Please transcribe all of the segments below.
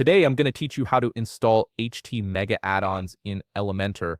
Today, I'm going to teach you how to install HT Mega add-ons in Elementor.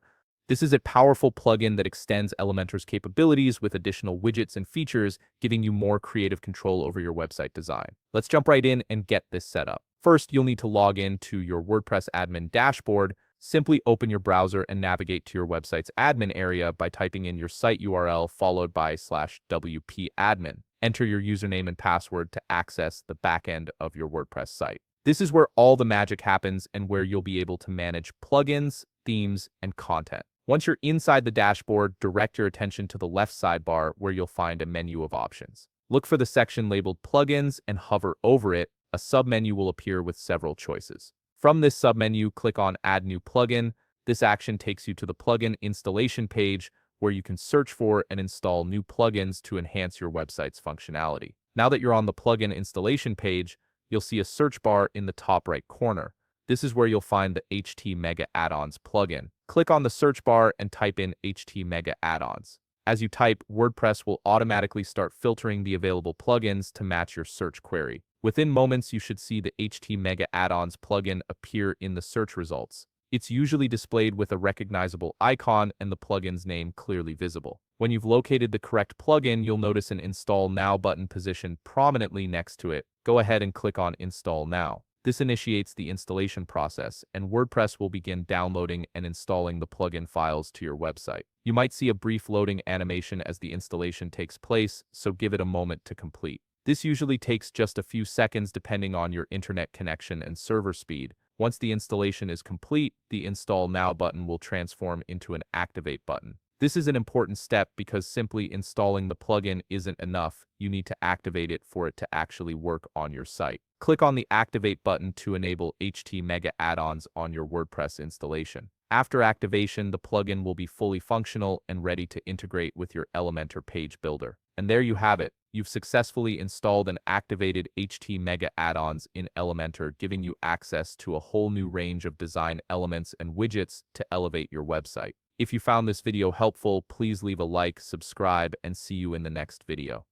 This is a powerful plugin that extends Elementor's capabilities with additional widgets and features, giving you more creative control over your website design. Let's jump right in and get this set up. First, you'll need to log in to your WordPress admin dashboard. Simply open your browser and navigate to your website's admin area by typing in your site URL followed by /wp admin. Enter your username and password to access the backend of your WordPress site. This is where all the magic happens and where you'll be able to manage plugins, themes, and content. Once you're inside the dashboard, direct your attention to the left sidebar where you'll find a menu of options. Look for the section labeled Plugins and hover over it. A submenu will appear with several choices. From this submenu, click on Add New Plugin. This action takes you to the plugin installation page where you can search for and install new plugins to enhance your website's functionality. Now that you're on the plugin installation page, you'll see a search bar in the top right corner. This is where you'll find the HT Mega Addons plugin. Click on the search bar and type in HT Mega Addons. As you type, WordPress will automatically start filtering the available plugins to match your search query. Within moments, you should see the HT Mega Addons plugin appear in the search results. It's usually displayed with a recognizable icon and the plugin's name clearly visible. When you've located the correct plugin, you'll notice an Install Now button positioned prominently next to it. Go ahead and click on Install Now. This initiates the installation process, and WordPress will begin downloading and installing the plugin files to your website. You might see a brief loading animation as the installation takes place, so give it a moment to complete. This usually takes just a few seconds depending on your internet connection and server speed. Once the installation is complete, the Install Now button will transform into an Activate button. This is an important step because simply installing the plugin isn't enough. You need to activate it for it to actually work on your site. Click on the Activate button to enable HT Mega Addons on your WordPress installation. After activation, the plugin will be fully functional and ready to integrate with your Elementor page builder. And there you have it. You've successfully installed and activated HT Mega Addons in Elementor, giving you access to a whole new range of design elements and widgets to elevate your website. If you found this video helpful, please leave a like, subscribe, and see you in the next video.